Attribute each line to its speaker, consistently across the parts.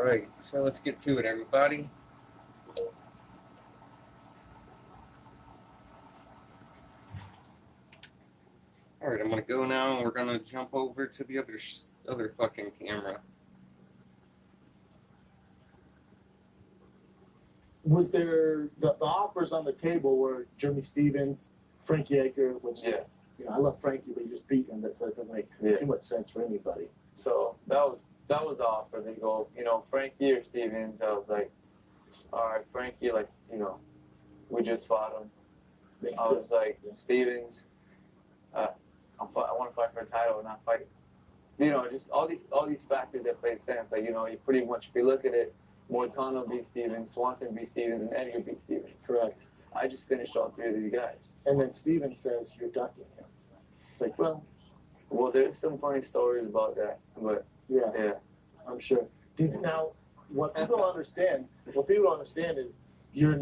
Speaker 1: right, so let's get to it, everybody. All right, I'm gonna go now, and we're gonna jump over to the other fucking camera.
Speaker 2: Was there the offers on the table were Jeremy Stevens, Frankie Edgar, which I love Frankie, but you just beat him. That doesn't make too much sense for anybody.
Speaker 3: So that was the offer. They go, Frankie or Stevens. I was like, all right, Frankie, we just fought him.
Speaker 2: Makes
Speaker 3: I was
Speaker 2: sense.
Speaker 3: like, Stevens, I want to fight for a title, not fight. Just all these factors that play sense. Like, you pretty much, if you look at it, Moicano beat Stevens, Swanson beat Stevens, and Edgar beat Stevens.
Speaker 2: Correct.
Speaker 3: I just finished all three of these guys.
Speaker 2: And then Stevens says you're ducking him. It's like, well,
Speaker 3: there's some funny stories about that, but
Speaker 2: yeah. I'm sure. Now, what people don't understand is you're in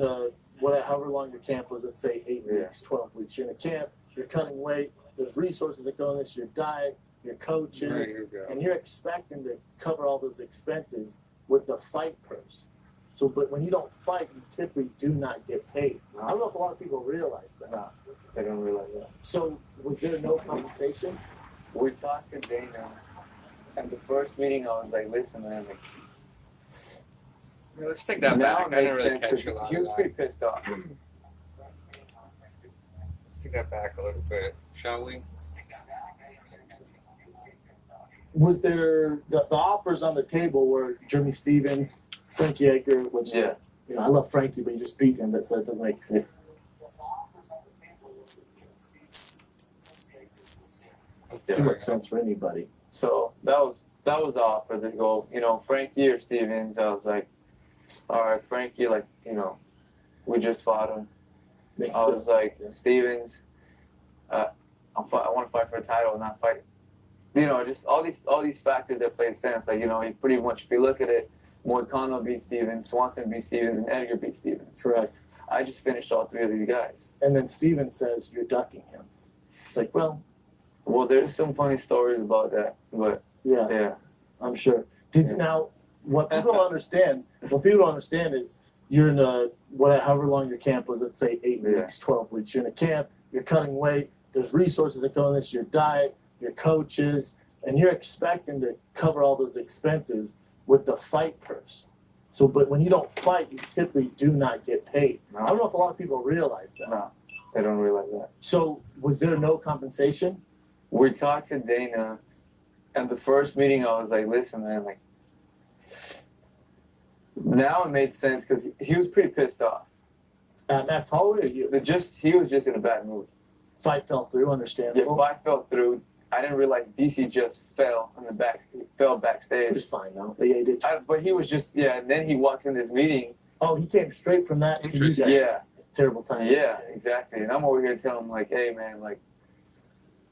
Speaker 2: however long your camp was, let's say 8 weeks, 12 weeks. You're in a camp, you're cutting weight, there's resources that go in this, your diet, your coaches, and you're expecting to cover all those expenses with the fight purse. So, but when you don't fight, you typically do not get paid. I don't know if a lot of people realize that.
Speaker 3: No, they don't realize that.
Speaker 2: So, was there no compensation?
Speaker 3: We talked to Dana, and the first meeting I was like, listen, man,
Speaker 1: Yeah, let's take that back. I didn't really catch a lot
Speaker 3: He
Speaker 1: of
Speaker 3: was
Speaker 1: that.
Speaker 3: pretty pissed off.
Speaker 1: Let's take that back a little bit, shall we?
Speaker 2: Was there the offers on the table were Jeremy Stevens, Frankie Edgar, which I love Frankie, but you just beat him. That doesn't make sense. Too much sense for anybody.
Speaker 3: So that was the offer. They go, Frankie or Stevens. I was like, all right, Frankie, we just fought him.
Speaker 2: Makes
Speaker 3: I was like,
Speaker 2: sense.
Speaker 3: Stevens, I want to fight for a title, not fight. Just all these factors that play sense. Like, you pretty much, if you look at it, Moicano beat Stevens, Swanson beat Stevens, and Edgar beat Stevens.
Speaker 2: Correct.
Speaker 3: I just finished all three of these guys.
Speaker 2: And then Stevens says you're ducking him. It's like, well,
Speaker 3: there's some funny stories about that, but yeah.
Speaker 2: I'm sure. Now, what people don't understand is you're in however long your camp was, let's say 8 weeks, 12 weeks. You're in a camp, you're cutting weight, there's resources that go in this, your diet, your coaches, and you're expecting to cover all those expenses with the fight purse. So, but when you don't fight, you typically do not get paid.
Speaker 3: No.
Speaker 2: I don't know if a lot of people realize that.
Speaker 3: No, they don't realize that.
Speaker 2: So, was there no compensation?
Speaker 3: We talked to Dana, and the first meeting I was like, listen, man, now it made sense because he was pretty pissed off.
Speaker 2: Max, how old are you?
Speaker 3: He was just in a bad mood.
Speaker 2: Fight fell through, understandable.
Speaker 3: Yeah, fight fell through. I didn't realize DC just fell in the back. He fell backstage.
Speaker 2: It was fine though. But yeah, he did.
Speaker 3: But he was just and then he walks in this meeting.
Speaker 2: Oh, he came straight from that to you guys.
Speaker 3: Yeah.
Speaker 2: Terrible time.
Speaker 3: Yeah, exactly. And I'm over here telling him hey man,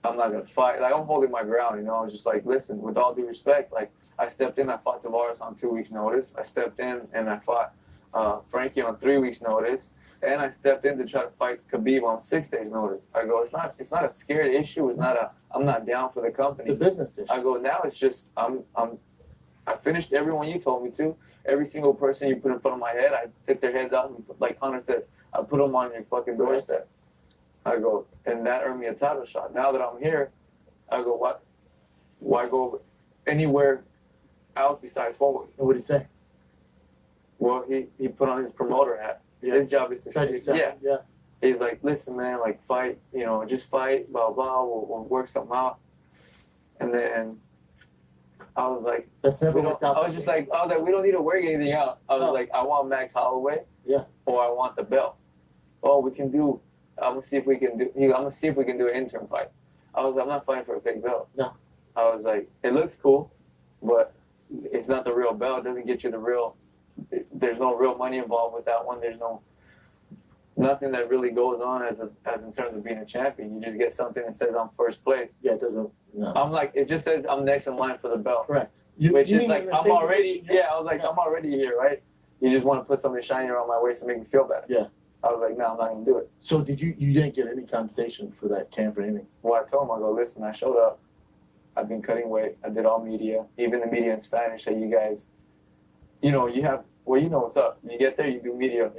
Speaker 3: I'm not gonna fight. I'm holding my ground, I was just like, listen, with all due respect, I stepped in, I fought Tavares on 2 weeks' notice. I stepped in and I fought Frankie on 3 weeks' notice. And I stepped in to try to fight Khabib on 6 days' notice. I go, it's not a scary issue. It's not I'm not down for the company.
Speaker 2: The business issue.
Speaker 3: I go, now it's just I finished everyone you told me to. Every single person you put in front of my head, I took their heads off. And like Hunter says, I put them on your fucking doorstep. I go, and that earned me a title shot. Now that I'm here, I go, what? Why go anywhere else besides forward?
Speaker 2: And what did he say?
Speaker 3: Well, he put on his promoter hat.
Speaker 2: Yeah.
Speaker 3: His job is to say,
Speaker 2: yeah.
Speaker 3: He's like, listen, man, fight, just fight, blah, blah, we'll work something out. And then I was like,
Speaker 2: that's never worked out.
Speaker 3: I was like, we don't need to work anything out. I was like, I want Max Holloway.
Speaker 2: Yeah.
Speaker 3: Or I want the belt. Oh, I'm gonna see if we can do an interim fight. I'm not fighting for a big belt.
Speaker 2: No.
Speaker 3: I was like, it looks cool, but it's not the real belt. It doesn't get you there's no real money involved with that one. There's nothing that really goes on as in terms of being a champion. You just get something that says I'm first place.
Speaker 2: Yeah, it doesn't. No.
Speaker 3: I'm like, it just says I'm next in line for the belt.
Speaker 2: Correct.
Speaker 3: Which is I'm already. Yeah, I was like, I'm already here, right? You just want to put something shiny around my waist to make me feel better.
Speaker 2: Yeah.
Speaker 3: I was like, no, I'm not gonna do it.
Speaker 2: So you didn't get any compensation for that camp or anything?
Speaker 3: Well, I told him, I go, listen, I showed up. I've been cutting weight. I did all media, even the media in Spanish that you guys you know, you have, well, you know what's up. You get there, you do media.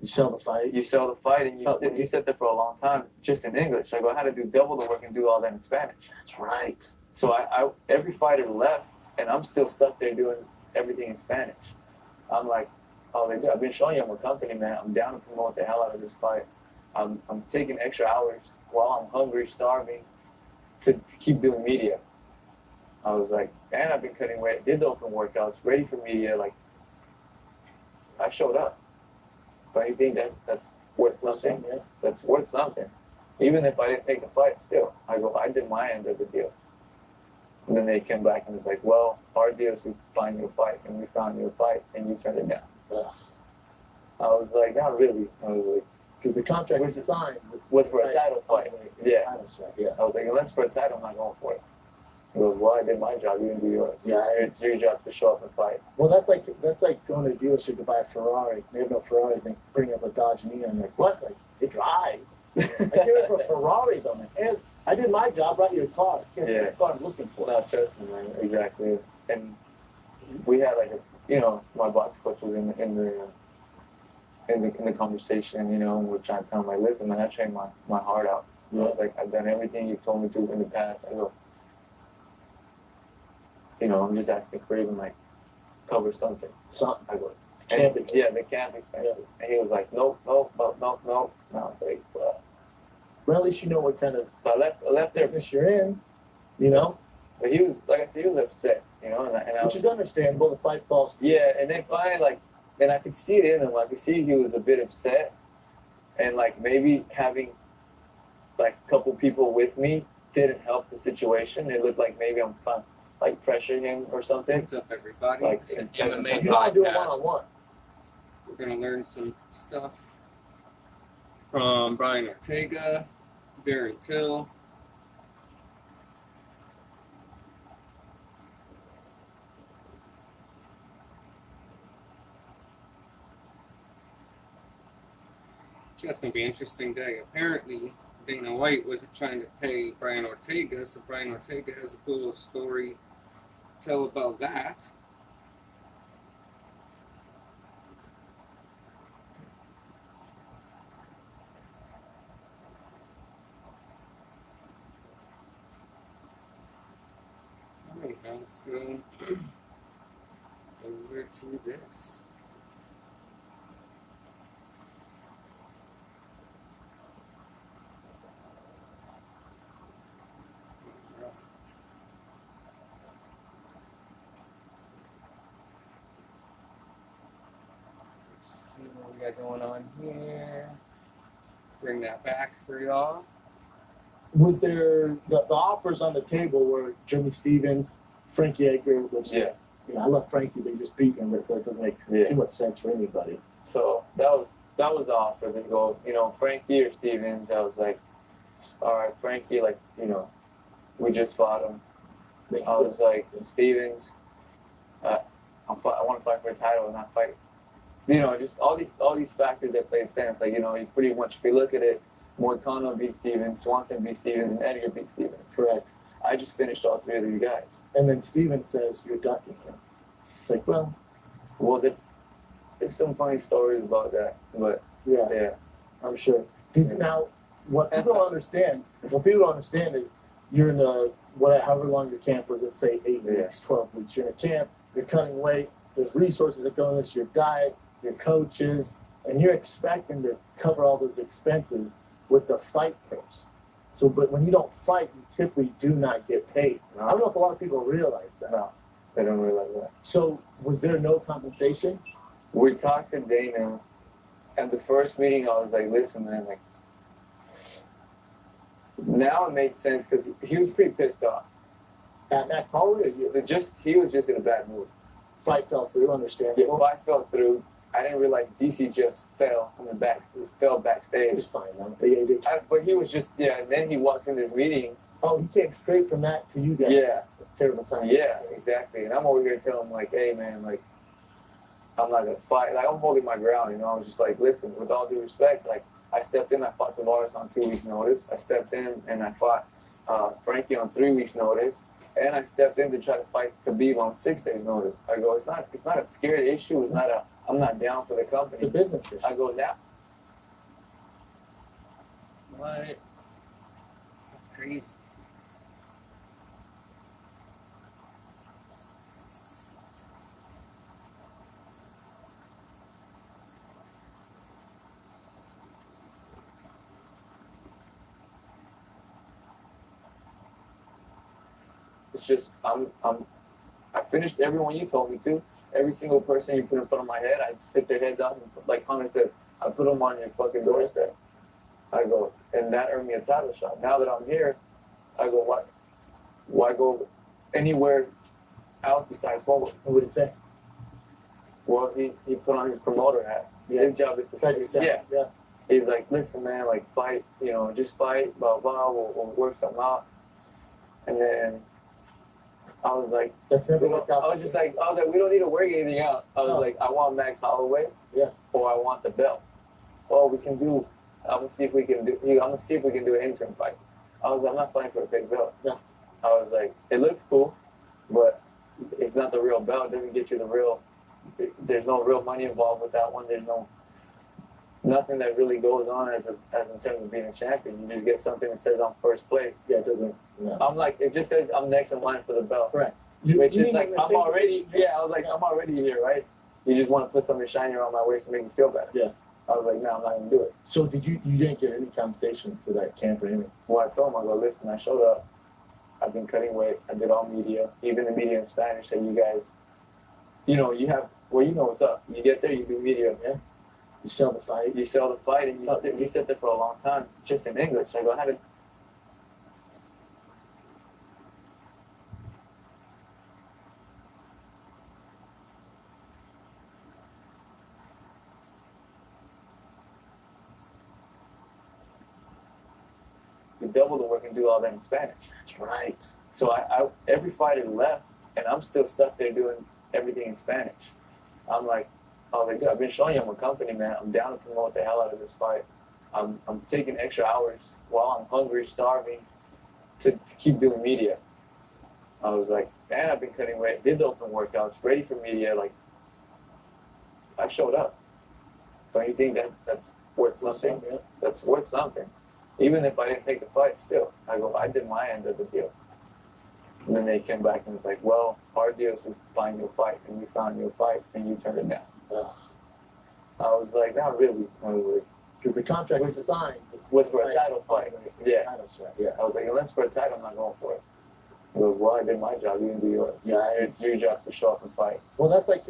Speaker 2: You sell the fight.
Speaker 3: You sell the fight, and
Speaker 2: Oh,
Speaker 3: you sit there for a long time just in English. Like, I had to do double the work and do all that in Spanish.
Speaker 2: That's right.
Speaker 3: So I every fighter left, and I'm still stuck there doing everything in Spanish. I'm like, oh, I've been showing you I'm a company, man. I'm down to promote the hell out of this fight. I'm taking extra hours while I'm hungry, starving, to keep doing media. I was like, and I've been cutting weight, did the open workouts, ready for media. Like, I showed up. Don't you think that's worth something?
Speaker 2: Yeah.
Speaker 3: That's worth something. Even if I didn't take the fight, still, I did my end of the deal. And then they came back and it's like, well, our deal is to find you a fight, and we found you a fight, and you turned it down.
Speaker 2: Ugh.
Speaker 3: I was like, not really. I was like,
Speaker 2: Because the contract was signed
Speaker 3: was for a title fight. Yeah.
Speaker 2: Title shot, yeah.
Speaker 3: I was like, unless for a title, I'm not going for it. He goes, well, I did my job, you didn't do yours.
Speaker 2: Yeah,
Speaker 3: It's your job to show up and fight.
Speaker 2: Well, that's like going to a dealership to buy a Ferrari. They have no Ferraris. They bring up a Dodge Neon. Like, what? Like, it drives. I came in for a Ferrari, though. Man. And I did my job. Brought you a car. Guess
Speaker 3: Yeah.
Speaker 2: the car I'm looking for.
Speaker 3: No, trust me, man. Exactly. And we had like my box coach was in the conversation, and we're trying to tell him like, listen, man, I trained my heart out. I was like, I've done everything you've told me to in the past. I go, I'm just asking for even like cover something.
Speaker 2: Something.
Speaker 3: I go,
Speaker 2: Camp
Speaker 3: and, yeah, the camp expenses. And he was like, nope. And I was like, well.
Speaker 2: Well, at least you know what kind of
Speaker 3: So I left there.
Speaker 2: business you're in,
Speaker 3: But he was, like I said, he was upset, and I
Speaker 2: which
Speaker 3: was,
Speaker 2: is understandable. The fight falls through.
Speaker 3: yeah, and then finally, and I could see it in him. I could see he was a bit upset, and like maybe having like a couple people with me didn't help the situation. It looked like maybe I'm like pressuring him or something.
Speaker 1: What's up, everybody?
Speaker 3: Like,
Speaker 1: It's an
Speaker 3: and-
Speaker 1: MMA
Speaker 2: You don't do it
Speaker 1: podcast.
Speaker 2: one-on-one.
Speaker 1: We're gonna learn some stuff from Brian Ortega, Darren Till. That's gonna be an interesting day. Apparently, Dana White wasn't trying to pay Brian Ortega, so Brian Ortega has a cool story to tell about that. Alright, now let's go over to this. Let's see what we got going on here. Bring that back for y'all.
Speaker 2: Was there the offers on the table were Jimmy Stevens, Frankie Edgar, which
Speaker 3: Yeah.
Speaker 2: I love Frankie, they just beat him, but so it doesn't make
Speaker 3: Yeah.
Speaker 2: too much sense for anybody.
Speaker 3: So that was the offer. They go, Frankie or Stevens. I was like, all right, Frankie, like, we just fought him.
Speaker 2: Makes
Speaker 3: I was
Speaker 2: sense.
Speaker 3: like, Stevens, I want to fight for a title and not fight. Just all these factors that played sense. Like, you pretty much, if you look at it, Moicano beat Stevens, Swanson beat Stevens, and Edgar beat Stevens.
Speaker 2: Correct.
Speaker 3: I just finished all three of these guys.
Speaker 2: And then Stevens says you're ducking him. It's like, well,
Speaker 3: There's some funny stories about that, but
Speaker 2: yeah,
Speaker 3: yeah.
Speaker 2: I'm sure. Now, what people don't understand is you're in however long your camp was, let's say 8
Speaker 3: Yeah.
Speaker 2: weeks, 12 weeks. You're in a camp, you're cutting weight, there's resources that go in this, your diet, your coaches, and you're expecting to cover all those expenses with the fight purse. So, but when you don't fight, you typically do not get paid. I don't know if a lot of people realize that.
Speaker 3: No, they don't realize that.
Speaker 2: So, was there no compensation?
Speaker 3: We talked to Dana, and the first meeting I was like, listen, man, like, now it made sense because he was pretty pissed off.
Speaker 2: At Max Holloway, or you?
Speaker 3: He was just in a bad mood.
Speaker 2: Fight fell through,
Speaker 3: Yeah,
Speaker 2: understandable.
Speaker 3: I fell through. I didn't realize DC just fell fell
Speaker 2: It
Speaker 3: backstage.
Speaker 2: was fine, man. Yeah.
Speaker 3: But he was just, and then he walks in this meeting.
Speaker 2: Oh, he came straight from that to you guys.
Speaker 3: Yeah,
Speaker 2: Terrible time.
Speaker 3: yeah, exactly. And I'm over here telling him, like, hey, man, like, I'm not going to fight. Like, I'm holding my ground, I was just like, listen, with all due respect, like, I stepped in, I fought Tavares on 2 weeks' notice. I stepped in and I fought Frankie on 3 weeks' notice. and I stepped in to try to fight Khabib on 6 days notice. I go, it's not a scary issue. It's not a, I'm not down for the
Speaker 2: The
Speaker 3: company.
Speaker 2: business issue.
Speaker 3: I go, now.
Speaker 1: What? That's crazy.
Speaker 3: It's just, I finished everyone you told me to. Every single person you put in front of my head, I sit their heads up, and like Hunter said, I put them on your fucking doorstep. I go, and that earned me a title shot. Now that I'm here, I go, why go anywhere else besides forward?
Speaker 2: What would he say?
Speaker 3: Well, he put on his promoter hat.
Speaker 2: Yeah.
Speaker 3: His job is to
Speaker 2: Like you
Speaker 3: say,
Speaker 2: said.
Speaker 3: yeah.
Speaker 2: Yeah.
Speaker 3: He's like, listen, man, like fight, you know, just fight, blah blah. We'll work something out. And then I was like,
Speaker 2: That's never worked out.
Speaker 3: I was like, we don't need to work anything out. I was
Speaker 2: No.
Speaker 3: like, I want Max Holloway,
Speaker 2: Yeah.
Speaker 3: or I want the belt. Oh, we can do. I'm gonna see if we can do an interim fight. I was like, I'm not fighting for a big belt.
Speaker 2: No.
Speaker 3: I was like, it looks cool, but it's not the real belt. It doesn't get you the real. There's no real money involved with that one. There's nothing that really goes on as in terms of being a champion. You just get something that says I'm first place.
Speaker 2: Yeah, it doesn't. No.
Speaker 3: I'm like, it just says I'm next in line for the belt.
Speaker 2: Correct.
Speaker 3: Which
Speaker 2: You
Speaker 3: is like,
Speaker 2: even
Speaker 3: I'm
Speaker 2: think-
Speaker 3: already, I was like, I'm already here, right? You just want to put something shiny around my waist to make me feel better.
Speaker 2: Yeah.
Speaker 3: I was like, no, I'm not going to do it.
Speaker 2: So you didn't get any compensation for that camp or anything?
Speaker 3: Well, I told him, I go, listen, I showed up. I've been cutting weight. I did all media. Even the media in Spanish said, you guys, you know, you know what's up. You get there, you do media.
Speaker 2: Yeah. You sell the fight.
Speaker 3: You sell the fight, and you sit there for a long time, just in English. I go, how did... You double the work and do all that in Spanish.
Speaker 2: That's right.
Speaker 3: So I every fighter left, and I'm still stuck there doing everything in Spanish. I'm like, I've been showing you I'm a company man. I'm down to promote the hell out of this fight. I'm taking extra hours while I'm hungry, starving, to keep doing media. I was like, man, I've been cutting weight, did the open workouts, ready for media. Like, I showed up. Don't you think that's worth something?
Speaker 2: Yeah.
Speaker 3: That's worth something. Even if I didn't take the fight, still, I did my end of the deal. And then they came back and was like, well, our deal is to find you a fight, and we found you a fight, and you turned it down.
Speaker 2: Ugh.
Speaker 3: I was like, not really.
Speaker 2: Because the contract was signed.
Speaker 3: Was for a title fight. Yeah.
Speaker 2: Title shot. Yeah.
Speaker 3: I was like, unless for a title, I'm not going for it. He goes, well, I did my job, you didn't do yours.
Speaker 2: Yeah.
Speaker 3: It's your job to show up and fight.
Speaker 2: Well, that's like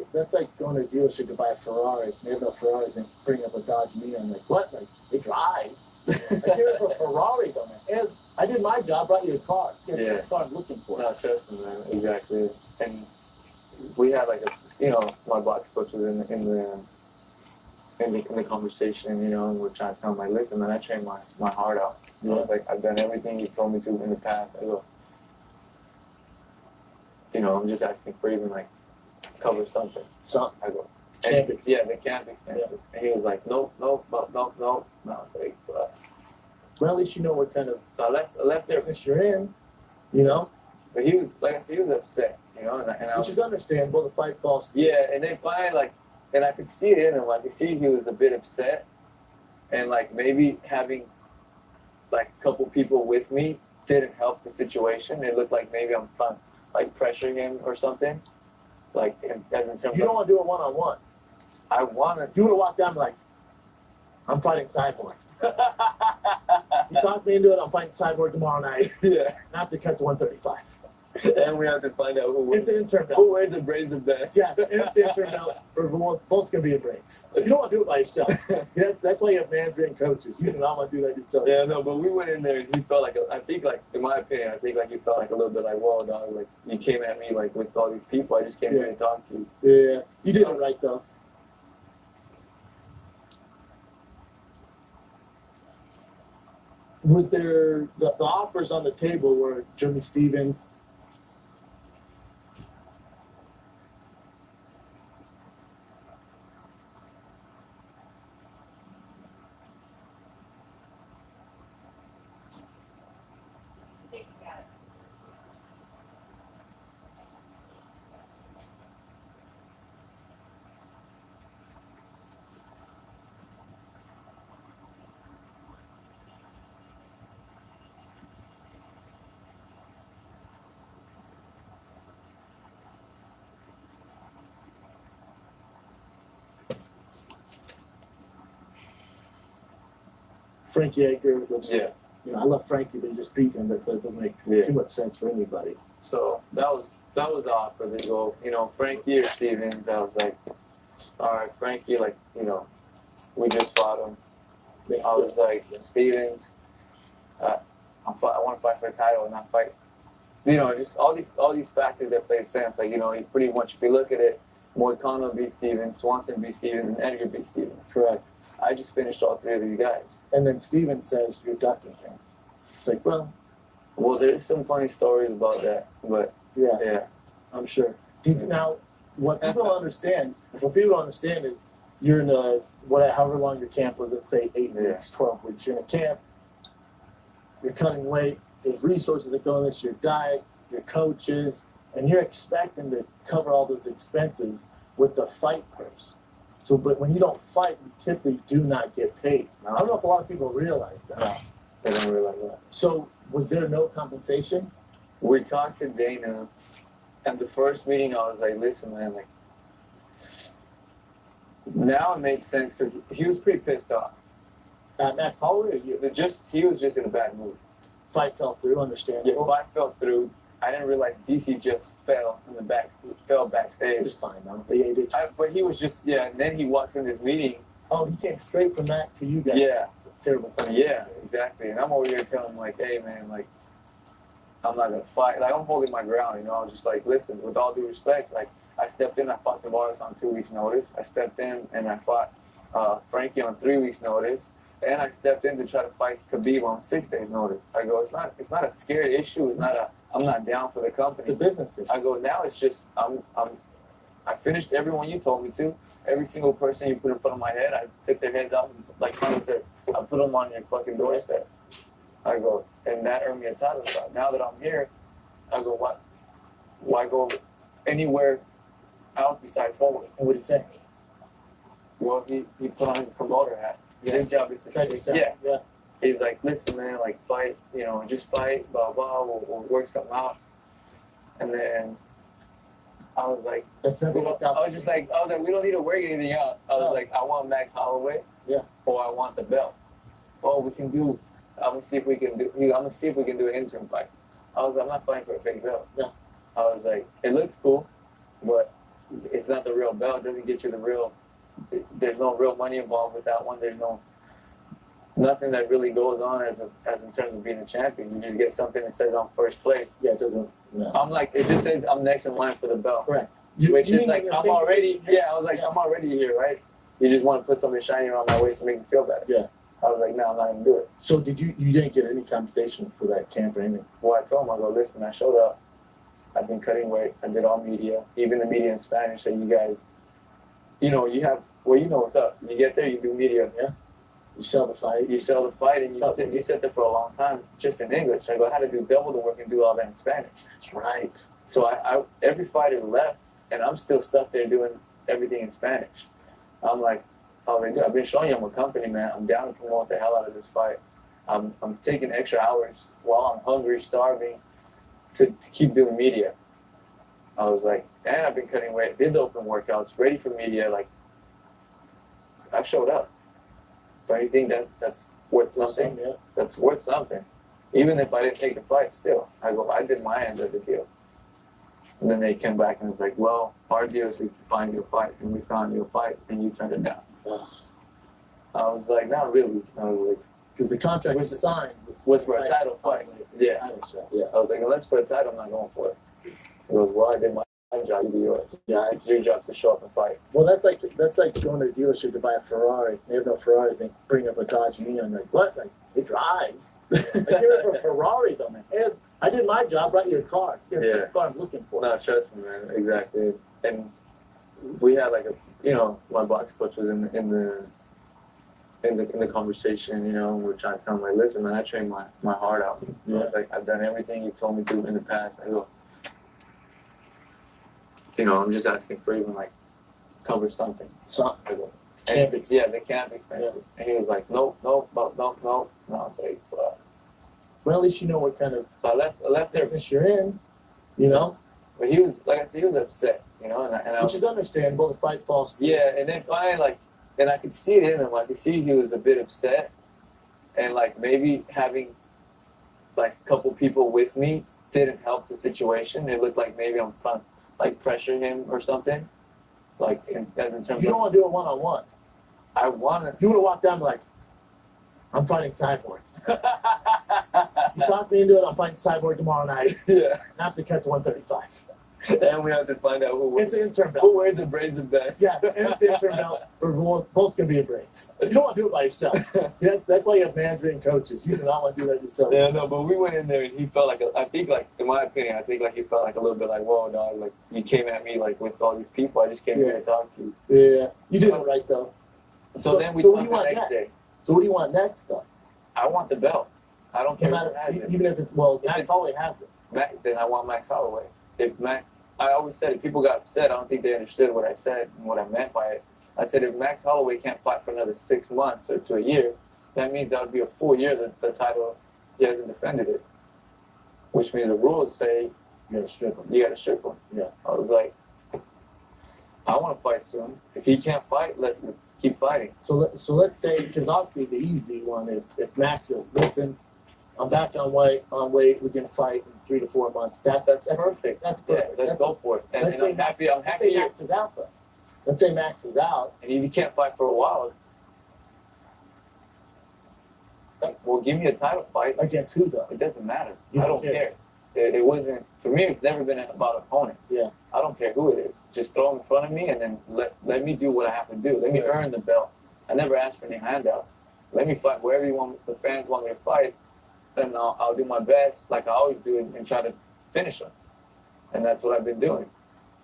Speaker 2: going to a dealership to buy a Ferrari. They have no Ferraris and bring up a Dodge Neon. I'm like, what? Like, they drive. I came in for a Ferrari, though, man. And I did my job, brought you a car. Guess
Speaker 3: Yeah.
Speaker 2: what car I'm looking for?
Speaker 3: No, trust me, man. Exactly. And we had like my box coach was in the conversation, and we're trying to tell him, like, listen, man, I trained my heart out. I was like, I've done everything you told me to in the past. I go, I'm just asking for even like cover something.
Speaker 2: Something.
Speaker 3: I go,
Speaker 2: Camp
Speaker 3: and, yeah, the camp expenses. And he was like, nope. And I was like,
Speaker 2: Well, at least you know what kind of
Speaker 3: so I left there.
Speaker 2: business you're in, you know?
Speaker 3: But he was, like I said, he was upset, and I
Speaker 2: Which
Speaker 3: was,
Speaker 2: is understandable. The fight falls through.
Speaker 3: yeah, and then finally, like, and I could see it in him. I could see he was a bit upset, and like maybe having like a couple people with me didn't help the situation. It looked like maybe I'm trying like pressuring him or something, like in terms
Speaker 2: You don't want to do it one-on-one.
Speaker 3: I wanted.
Speaker 2: You would have walked down and be like, I'm fighting Cyborg. You talked me into it. I'm fighting Cyborg tomorrow night.
Speaker 3: Yeah,
Speaker 2: I have to cut to 135.
Speaker 3: and we have to find out who
Speaker 2: It's
Speaker 3: wins.
Speaker 2: an interim belt.
Speaker 3: Who wears the braids the best?
Speaker 2: Yeah, it's an interim belt. We're both going to be in braids. You don't want to do it by yourself. Yeah, that's why you have management coaches. You do not want to do that yourself.
Speaker 3: Yeah, no, but we went in there and he felt like, I think like, in my opinion, I think like he felt like a little bit like, whoa, dog, like you came at me like with all these people. I just came here to talk to you.
Speaker 2: Yeah, you did it right though. Was there the offers on the table were Jeremy Stevens? Frankie Edgar, which,
Speaker 3: Yeah.
Speaker 2: you know, I love Frankie, but he just beat him. That doesn't make too much sense for anybody.
Speaker 3: So that was odd for the goal. You know, Frankie or Stevens, I was like, all right, Frankie, like, you know, we just fought him. I was like, Stevens, I want to fight for a title and not fight. You know, just all these factors that played sense. Like, you know, pretty much if you look at it, Moicano beat Stevens, Swanson beat Stevens, and Edgar beat Stevens.
Speaker 2: Correct.
Speaker 3: I just finished all three of these guys.
Speaker 2: And then Stevens says you're ducking things. It's like, well,
Speaker 3: there's some funny stories about that, but yeah.
Speaker 2: I'm sure. Now, what people don't understand is you're in however long your camp was, let's say 8 weeks, 12 weeks. You're in a camp, you're cutting weight, there's resources that go in this, your diet, your coaches, and you're expecting to cover all those expenses with the fight purse. So, but when you don't fight, you typically do not get paid. I don't know if a lot of people realize that.
Speaker 3: No, they don't realize that.
Speaker 2: So, was there no compensation?
Speaker 3: We talked to Dana, and the first meeting I was like, listen, man, like, now it makes sense because he was pretty pissed off.
Speaker 2: Max Holloway or you?
Speaker 3: He was just in a bad mood.
Speaker 2: Fight fell through,
Speaker 3: Yeah,
Speaker 2: understandable.
Speaker 3: fight fell through. I didn't realize DC just fell
Speaker 2: It
Speaker 3: backstage.
Speaker 2: was fine, though. They did.
Speaker 3: But he was just, and then he walks in this meeting.
Speaker 2: Oh, he came straight from that to you guys.
Speaker 3: Yeah,
Speaker 2: Terrible thing.
Speaker 3: yeah, exactly. And I'm over here telling him, like, hey, man, like, I'm not going to fight. Like, I'm holding my ground, you know. I was just like, listen, with all due respect, like, I stepped in, I fought Tavares on 2 weeks' notice. I stepped in and I fought Frankie on 3 weeks' notice. And I stepped in to try to fight Khabib on 6 days' notice. I go, it's not a scary issue. I'm not down for the company.
Speaker 2: The business issue.
Speaker 3: I go, now it's just, I finished everyone you told me to. Every single person you put in front of my head, I took their heads off, like Hunter said, I put them on your fucking doorstep. I go, and that earned me a title shot. Now that I'm here, I go, why go anywhere else besides forward?
Speaker 2: And what did he say?
Speaker 3: Well, he put on his promoter hat. His job is to
Speaker 2: Tried to sell. Yeah.
Speaker 3: He's like, listen, man, like, fight, you know, just fight, blah, blah, we'll work something out. And then I was like,
Speaker 2: That's never worked out.
Speaker 3: I was like, we don't need to work anything out. I was like, I want Max Holloway.
Speaker 2: Yeah.
Speaker 3: Or I want the belt. Oh, I'm gonna see if we can do an interim fight. I was like, I'm not fighting for a fake belt.
Speaker 2: Yeah.
Speaker 3: I was like, it looks cool, but it's not the real belt. It doesn't get you the real. There's no real money involved with that one. There's nothing that really goes on as in terms of being a champion. You just get something that says I'm first place.
Speaker 2: Yeah, it doesn't. No.
Speaker 3: I'm like, it just says I'm next in line for the belt.
Speaker 2: Correct.
Speaker 3: Which
Speaker 2: You
Speaker 3: is like, I'm already, I was like, I'm already here, right? You just want to put something shiny around my waist to make me feel better.
Speaker 2: Yeah.
Speaker 3: I was like, no, I'm not going to do it.
Speaker 2: So you didn't get any compensation for that camp or anything?
Speaker 3: Well, I told him, I go, listen, I showed up. I've been cutting weight. I did all media, even the media in Spanish that you guys, you know, you know what's up. You get there, you do media.
Speaker 2: Yeah. You sell the fight.
Speaker 3: You sell the fight, and you sit there for a long time just in English. I go, I had to do double the work and do all that in Spanish.
Speaker 2: That's right.
Speaker 3: So I every fighter left, and I'm still stuck there doing everything in Spanish. I'm like, oh, I've been showing you I'm a company, man. I'm down to promote the hell out of this fight. I'm taking extra hours while I'm hungry, starving, to keep doing media. I was like, and I've been cutting weight, did the open workouts, ready for media. Like, I showed up. Don't you think that's worth something?
Speaker 2: Yeah.
Speaker 3: That's worth something. Even if I didn't take the fight, still, I go, I did my end of the deal. And then they came back and it's like, well, our deal is to find you a fight, and we found you a fight, and you turned it down.
Speaker 2: Ugh.
Speaker 3: I was like, not really. I was like,
Speaker 2: Because the contract was signed.
Speaker 3: was for a title fight. Yeah.
Speaker 2: Title shot. Yeah.
Speaker 3: I was like, unless for a title, I'm not going for it. He goes, well, I did my job, you do yours.
Speaker 2: Yeah.
Speaker 3: It's your job to show up and fight.
Speaker 2: Well, that's like going to a dealership to buy a Ferrari. They have no Ferraris. They bring up a Dodge Neon. Like, what? Like, it drives. Like, give it for a Ferrari, though, man. And I did my job. Write your car. That's the car I'm looking for.
Speaker 3: No, trust me, man. Exactly. And we had like my box coach was in the conversation, and we're trying to tell him, like, listen, man, I trained my heart out.
Speaker 2: Yeah.
Speaker 3: It's like, I've done everything you told me to in the past. I go, I'm just asking for even like cover something.
Speaker 2: Something.
Speaker 3: I go,
Speaker 2: Camp expenses.
Speaker 3: the camp expenses. And he was like, nope. And I was like, well,
Speaker 2: Well, at least you know what kind of
Speaker 3: so I left there.
Speaker 2: business you're in, you know?
Speaker 3: But he was, like I said, he was upset, and I
Speaker 2: Which is understandable. The fight falls through.
Speaker 3: yeah, and then finally, like, and I could see it in him. I could see he was a bit upset, and like maybe having like a couple people with me didn't help the situation. It looked like maybe I'm trying to like pressure him or something. Like in terms
Speaker 2: You don't want to do it one-on-one.
Speaker 3: I want to.
Speaker 2: You would have walked down like, I'm fighting Cyborg. You talked me into it. I'm fighting Cyborg tomorrow night.
Speaker 3: Yeah.
Speaker 2: I have to cut to 135.
Speaker 3: And we have to find out who
Speaker 2: It's
Speaker 3: wears,
Speaker 2: an interim belt.
Speaker 3: who wears the braids the best.
Speaker 2: Yeah, and it's an interim belt. We're both going to be in braids. You don't want to do it by yourself. That's why you have management and coaches. You do not want to do that yourself.
Speaker 3: Yeah, no, but we went in there and he felt like, I think like, in my opinion, I think like he felt like a little bit like, whoa, dog, like you came at me like with all these people. I just came here to talk to you.
Speaker 2: Yeah, you did it right though.
Speaker 3: So then we
Speaker 2: what do
Speaker 3: talked
Speaker 2: you
Speaker 3: the
Speaker 2: want
Speaker 3: next day.
Speaker 2: So what do you want next though?
Speaker 3: I want the belt. I don't care
Speaker 2: No
Speaker 3: who
Speaker 2: matter,
Speaker 3: has it.
Speaker 2: even if it's, well, Max Holloway has it.
Speaker 3: Then I want Max Holloway. If Max, I always said if people got upset, I don't think they understood what I said and what I meant by it. I said if Max Holloway can't fight for another 6 months or to a year, that means that would be a full year that the title, he hasn't defended it. Which means the rules say
Speaker 2: You got to strip him.
Speaker 3: you got to strip him.
Speaker 2: Yeah.
Speaker 3: I was like, I want to fight soon. If he can't fight, let's keep fighting.
Speaker 2: So let's say, because obviously the easy one is if Max goes, listen, I'm back on weight. We're gonna fight in 3 to 4 months. That's perfect. That's
Speaker 3: Yeah,
Speaker 2: perfect.
Speaker 3: let's
Speaker 2: That's,
Speaker 3: go for it. And
Speaker 2: let's say
Speaker 3: I'm happy. I'm
Speaker 2: let's
Speaker 3: happy.
Speaker 2: say Max is out though. Let's say Max is out.
Speaker 3: And if you can't fight for a while, well, give me a title fight.
Speaker 2: Against who though?
Speaker 3: It doesn't matter.
Speaker 2: You
Speaker 3: I
Speaker 2: don't
Speaker 3: don't care. It wasn't, for me, it's never been about opponent.
Speaker 2: Yeah.
Speaker 3: I don't care who it is. Just throw him in front of me and then let me do what I have to do. Let me earn the belt. I never asked for any handouts. Let me fight wherever the fans want me to fight. Then I'll do my best, like I always do, and try to finish them. And that's what I've been doing.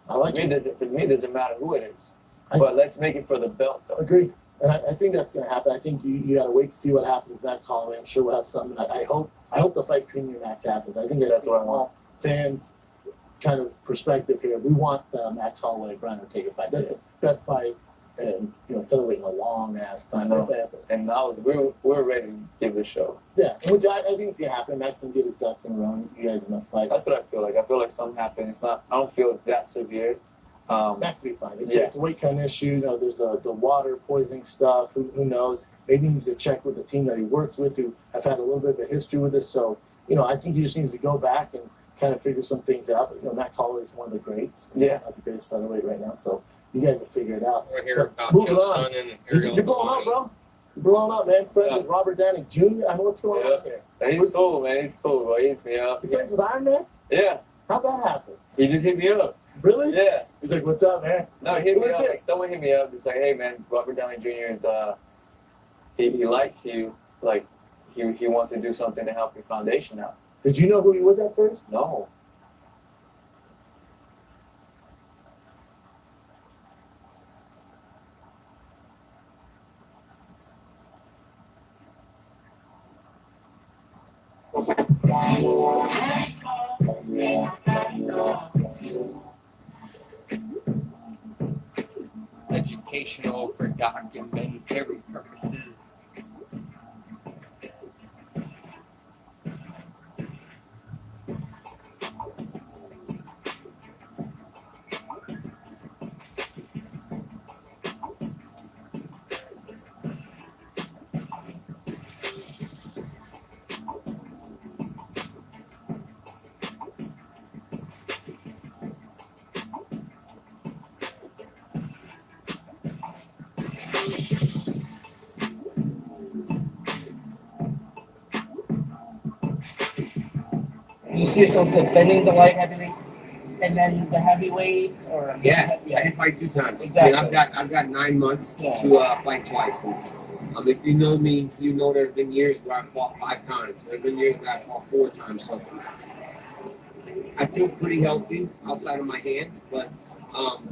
Speaker 2: I like
Speaker 3: For me,
Speaker 2: it.
Speaker 3: it doesn't matter who it is.
Speaker 2: I-
Speaker 3: But let's make it for the belt, though.
Speaker 2: Agree. And I think that's gonna happen. I think you gotta wait to see what happens with Max Holloway. I'm sure we'll have something. I hope the fight premium Max happens. I think
Speaker 3: That's what I want.
Speaker 2: all fans kind of perspective here. We want the Max Holloway Brian Ortega fight. That's the best fight, and instead of waiting a long ass time.
Speaker 3: I know. And we're ready to give the show.
Speaker 2: Yeah, which I think it's gonna happen. Max can get his ducks in a row. You guys enough fight.
Speaker 3: That's what I feel like. I feel like something happened. It's not. I don't feel it's that severe.
Speaker 2: Max will be fine. It's,
Speaker 3: Yeah.
Speaker 2: it's a weight cut issue. There's the water poisoning stuff. Who knows? Maybe he needs to check with the team that he works with, who have had a little bit of a history with this. So I think he just needs to go back and kind of figure some things out. But, Max Holloway is one of the greats.
Speaker 3: Yeah.
Speaker 2: Not the greatest featherweight right now. So you guys will figure it out.
Speaker 1: We're here about
Speaker 2: Moving
Speaker 1: Joe
Speaker 2: on.
Speaker 1: Sonnen and Ariel
Speaker 2: You're blowing up,
Speaker 1: Helwani.
Speaker 2: bro. You're blowing up, man. Friend
Speaker 3: Yeah.
Speaker 2: with Robert Downey Jr. I know what's going on here.
Speaker 3: He's cool, man. He's cool, bro. He hits me up.
Speaker 2: You friends with Iron Man?
Speaker 3: Yeah.
Speaker 2: How'd that happen?
Speaker 3: He just hit me up.
Speaker 2: Really?
Speaker 3: Yeah.
Speaker 2: He's like, "What's up, man?"
Speaker 3: No, he hit
Speaker 2: Who
Speaker 3: me
Speaker 2: is
Speaker 3: up.
Speaker 2: this?
Speaker 3: Like, someone hit me up. It's like, hey, man, Robert Downey Jr. is he likes you. Like, he wants to do something to help your foundation out.
Speaker 2: Did you know who he was at first?
Speaker 3: No.
Speaker 1: Educational for documentary purposes.
Speaker 4: You see yourself defending the light heavyweight and then the heavyweight, or
Speaker 1: Yeah, I can fight 2 times.
Speaker 4: Exactly.
Speaker 1: I mean, I've got 9 months
Speaker 4: Yeah.
Speaker 1: to fight twice. And, if you know me, you know there have been years where I fought 5 times. There have been years where I fought 4 times. So I feel pretty healthy outside of my hand, but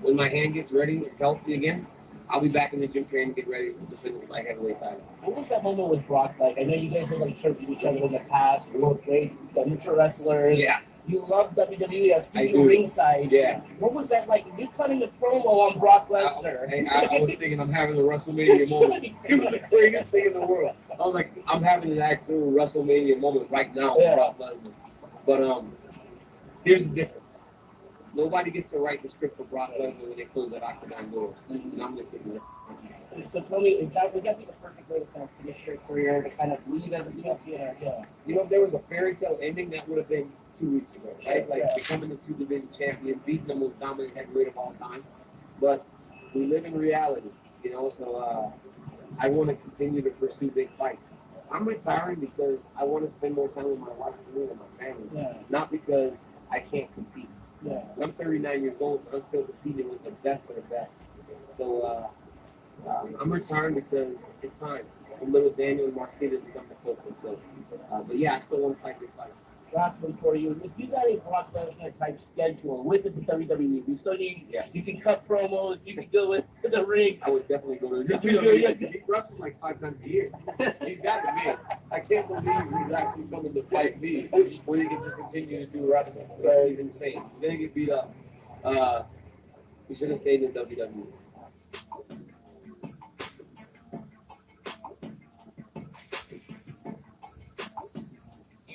Speaker 1: when my hand gets ready and healthy again, I'll be back in the gym training, get ready to defend this light heavyweight title.
Speaker 4: what was that moment with Brock like? I know you guys have like served each other in the past. You're both great amateur wrestlers.
Speaker 1: Yeah,
Speaker 4: You love WWE. I've
Speaker 1: I
Speaker 4: seen
Speaker 1: do.
Speaker 4: you ringside.
Speaker 1: yeah.
Speaker 4: What was that like? You cutting a promo on Brock Lesnar.
Speaker 1: I was thinking I'm having a WrestleMania moment. It was the greatest thing in the world. I was like, I'm having an actual WrestleMania moment right now with
Speaker 4: Yeah.
Speaker 1: Brock Lesnar. But here's the difference. Nobody gets to write the script for Brock Lesnar when they close that octagon door. And I'm looking at it.
Speaker 4: So tell me, would that be the perfect way to kind of finish your career, to kind of leave as a champion? Yeah.
Speaker 1: You know, if there was a fairy tale ending, that would have been 2 weeks ago, right? Like
Speaker 4: Yeah.
Speaker 1: becoming the two division champion, beating the most dominant heavyweight of all time. But we live in reality, you know. So I want to continue to pursue big fights. I'm retiring because I want to spend more time with my wife and my family,
Speaker 4: Yeah.
Speaker 1: not because I can't compete.
Speaker 4: Yeah.
Speaker 1: I'm 39 years old, but I'm still competing with the best of the best. So I'm retiring because it's time. And little Daniel and Marquita become the focus. So, but yeah, I still want to fight this fight.
Speaker 4: Last one for you. If you got a Brock Lesnar type schedule with the WWE, you still need,
Speaker 1: Yeah.
Speaker 4: you can cut promos, you can go with the ring.
Speaker 1: I would definitely go to the
Speaker 4: Yeah.
Speaker 1: He wrestles like 5 times a year. He's got to be. I can't believe he's actually coming to fight me when he can just continue to do wrestling. He's insane. He's going to get beat up. He should have stayed in WWE.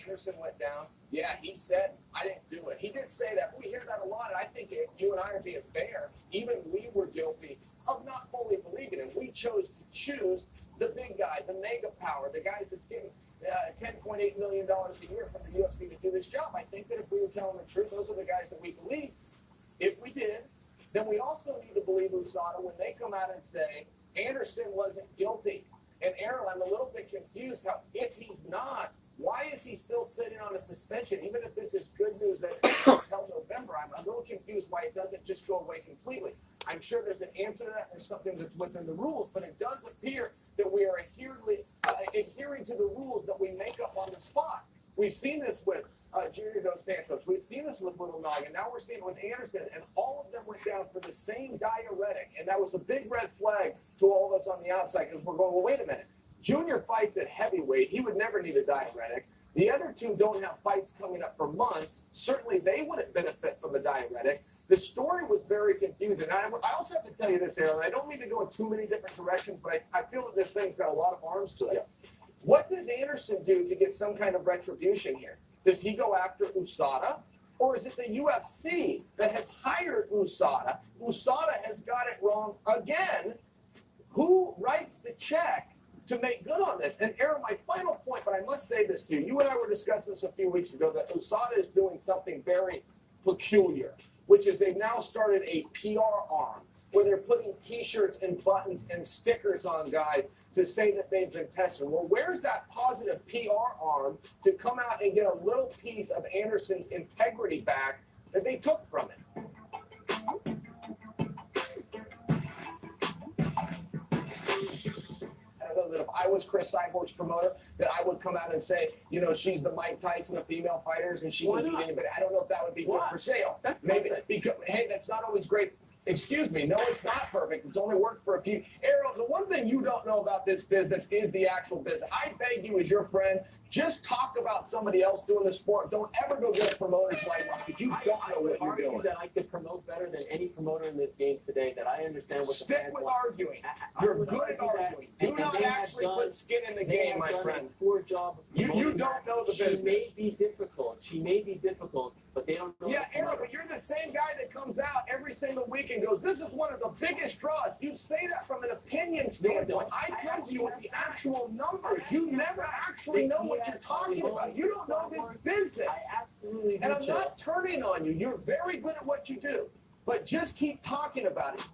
Speaker 5: Anderson went down. Yeah, he said, I didn't do it. He did say that. We hear that a lot, and I think you and I are being fair. Even we were guilty of not fully believing him. We chose to choose the big guy, the mega power, the guys that's getting $10.8 million a year from the UFC to do this job. I think that if we were telling the truth, those are the guys that we believe. If we did, then we also need to believe USADA when they come out and say Anderson wasn't guilty. And Aaron, I'm a little bit confused how, if he's not, why is he still sitting on a suspension? Even if this is good news that it's until November, I'm a little confused why it doesn't just go away completely. I'm sure there's an answer to that. There's something that's within the rules, but it does appear that we are adhering to the rules that we make up on the spot. We've seen this with Junior Dos Santos. We've seen this with Little Nog, and now we're seeing it with Anderson, and all of them went down for the same diuretic, and that was a big red flag to all of us on the outside because we're going, well, wait a minute. Junior fights at heavyweight. He would never need a diuretic. The other two don't have fights coming up for months. Certainly, they wouldn't benefit from a diuretic. The story was very confusing. I also have to tell you this, Aaron. I don't mean to go in too many different directions, but I feel that this thing's got a lot of arms to it. Yeah. What does Anderson do to get some kind of retribution here? Does he go after USADA? Or is it the UFC that has hired USADA? USADA has got it wrong again. Who writes the check to make good on this? And Aaron, my final point, but I must say this to you. You and I were discussing this a few weeks ago, that USADA is doing something very peculiar, which is they've now started a PR arm where they're putting T-shirts and buttons and stickers on guys to say that they've been tested. Well, where's that positive PR arm to come out and get a little piece of Anderson's integrity back that they took from it? I don't know that if I was Chris Cyborg's promoter, that I would come out and say, you know, she's the Mike Tyson of female fighters and she can beat anybody. I don't know if that would be good for sale. That's maybe because, hey, that's not always great. Excuse me. No, it's not perfect. It's only worked for a few. Errol, the one thing you don't know about this business is the actual business. I beg you, as your friend, just talk about somebody else doing the sport. Don't ever go get a promoter's license because you don't know what you're doing.
Speaker 6: That I could promote better than any promoter in this game today. That I understand what the
Speaker 5: Stick
Speaker 6: fans
Speaker 5: with
Speaker 6: want.
Speaker 5: arguing. You're good at arguing. Do not actually put skin in the game, my friend.
Speaker 6: Poor job.
Speaker 5: You don't know the business.
Speaker 6: She may be difficult. She may be difficult, but they don't know.
Speaker 5: Yeah, Aaron, but you're the same guy that comes out every single week and goes, this is one of the biggest draws. You say that from an opinion standpoint. I tell you the actual numbers. You never actually know what you're talking about. You don't know this business.
Speaker 6: I absolutely do.
Speaker 5: And I'm not turning on you. You're very good at what you do. But just keep talking about it.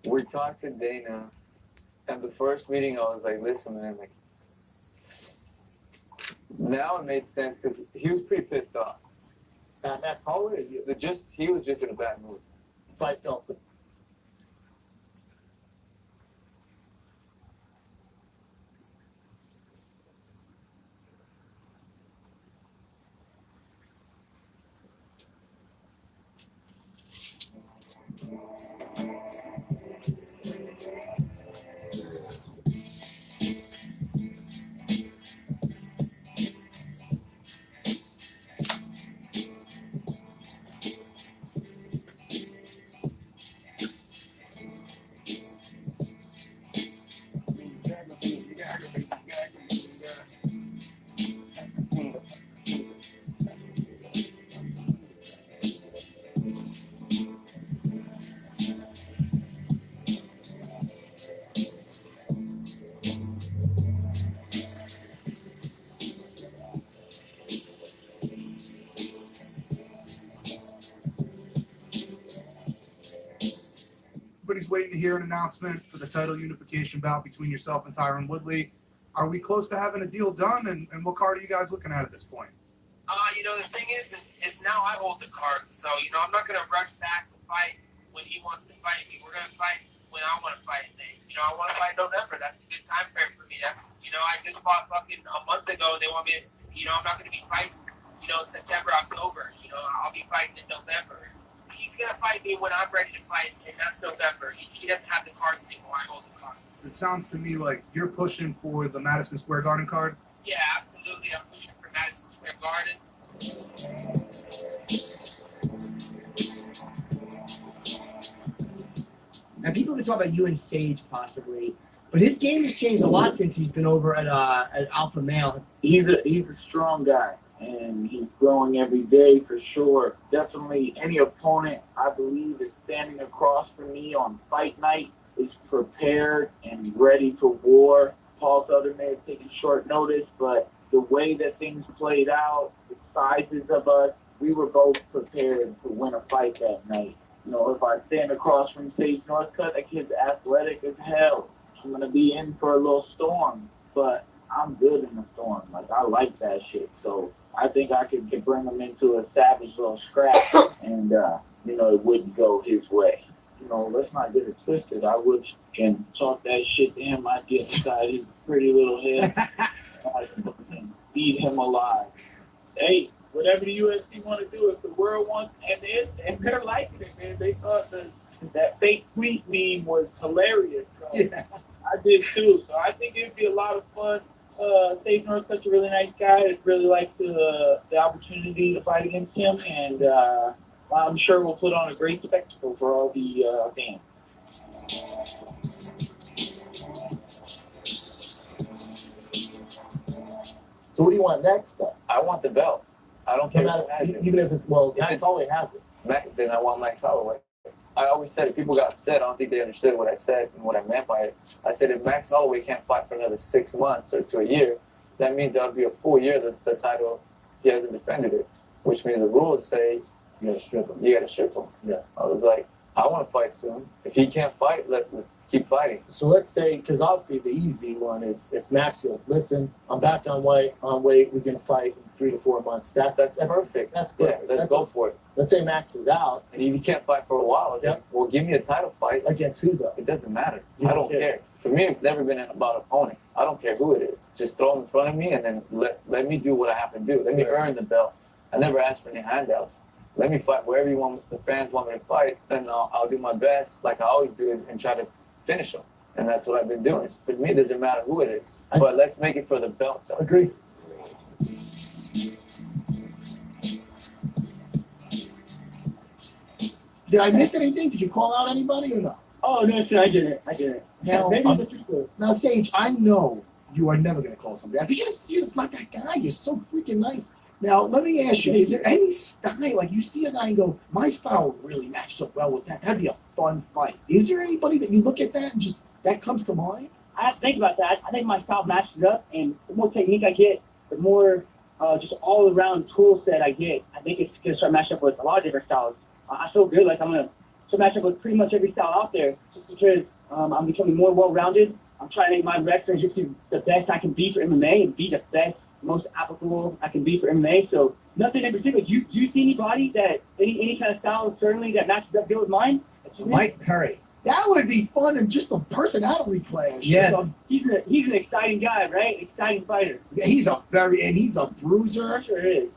Speaker 3: We talked to Dana, and the first meeting I was like, listen, man, like, now it made sense because he was pretty pissed off.
Speaker 2: That's how it is.
Speaker 3: He was just in a bad mood.
Speaker 2: Fight Delta.
Speaker 7: everybody's waiting to hear an announcement for the title unification bout between yourself and Tyron Woodley. Are we close to having a deal done? And what card are you guys looking at this point?
Speaker 5: The thing is now I hold the cards, so I'm not gonna rush back to fight when he wants to fight me. We're gonna fight when I want to fight. I want to fight in November. That's a good time frame for me. That's I just fought fucking a month ago. They want me to, I'm not gonna be fighting, September, October. I'll be fighting in November. He's gonna fight me when I'm ready to fight, and that's November. He doesn't have the cards anymore. I hold the cards.
Speaker 7: It sounds to me like you're pushing for the Madison Square Garden card.
Speaker 5: Yeah, absolutely. I'm pushing for Madison Square Garden.
Speaker 4: Now, people can talk about you and Sage possibly, but his game has changed a lot since he's been over at Alpha Male.
Speaker 8: He's a strong guy, and he's growing every day for sure. Definitely, any opponent I believe is standing across from me on fight night is prepared and ready for war. Paul Felder may have taken short notice, but the way that things played out, the sizes of us, we were both prepared to win a fight that night. If I stand across from Sage Northcutt, that kid's athletic as hell. I'm going to be in for a little storm, but I'm good in the storm. I like that shit. So I think I could bring him into a savage little scrap, and, it wouldn't go his way. Let's not get it twisted. I would can talk that shit to him. I'd get inside his pretty little head and eat him alive. Hey, whatever the UFC want to do, if the world wants, and they're liking it, man. They thought that fake tweet meme was hilarious. So yeah. I did too. So I think it'd be a lot of fun. Sage Northcutt's a really nice guy. I'd really like the opportunity to fight against him, and I'm sure we'll put on a great spectacle for all the fans.
Speaker 2: So what do you want next then?
Speaker 3: I want the belt. I don't care.
Speaker 2: Even if it's Max Holloway has it.
Speaker 3: Then I want Max Holloway. I always said if people got upset, I don't think they understood what I said and what I meant by it. I said if Max Holloway can't fight for another 6 months or to a year, that means that'll be a full year that the title he hasn't defended it. Which means the rules say
Speaker 2: you gotta strip him.
Speaker 3: You gotta strip him.
Speaker 2: Yeah.
Speaker 3: I was like, I want to fight soon. If he can't fight, let's keep fighting.
Speaker 2: So let's say, because obviously the easy one is if Max goes, listen, I'm back on weight, we're gonna fight in 3 to 4 months. That's
Speaker 3: perfect.
Speaker 2: That's good.
Speaker 3: Yeah, let's go for it.
Speaker 2: Let's say Max is out.
Speaker 3: And if he can't fight for a while,
Speaker 2: Yep.
Speaker 3: Well, give me a title fight.
Speaker 2: Against who though?
Speaker 3: It doesn't matter.
Speaker 2: You
Speaker 3: I don't care. For me, it's never been about opponent. I don't care who it is. Just throw him in front of me and then let me do what I have to do. Let me earn the belt. I never asked for any handouts. Let me fight wherever the fans want me to fight, and I'll do my best like I always do and try to finish them. And that's what I've been doing. For me, it doesn't matter who it is. But let's make it for the belt, though.
Speaker 2: Agree.
Speaker 4: Did I miss anything? Did you call out anybody or no?
Speaker 8: Oh, no, sir, I didn't.
Speaker 4: Now,
Speaker 8: Maybe that's true.
Speaker 4: now, Sage, I know you are never going to call somebody out because you're just not that guy. You're so freaking nice. Now, let me ask you, is there any style, like you see a guy and go, my style would really match up well with that. That'd be a fun fight. Is there anybody that you look at that and just, that comes to mind?
Speaker 8: I have to think about that. I think my style matches up, and the more technique I get, the more just all-around tool set I get. I think it's going to start matching up with a lot of different styles. I feel good, like I'm going to start matching up with pretty much every style out there, just because I'm becoming more well-rounded. I'm trying to make my wrestling just the best I can be for MMA and be the best, most applicable I can be for MMA. So nothing in particular. Do you see anybody that any kind of style certainly that matches up good with mine?
Speaker 4: Mike Perry. That would be fun and just a personality clash.
Speaker 8: Yeah, he's an exciting guy, right? Exciting fighter.
Speaker 4: Yeah, he's a bruiser.
Speaker 8: Sure is.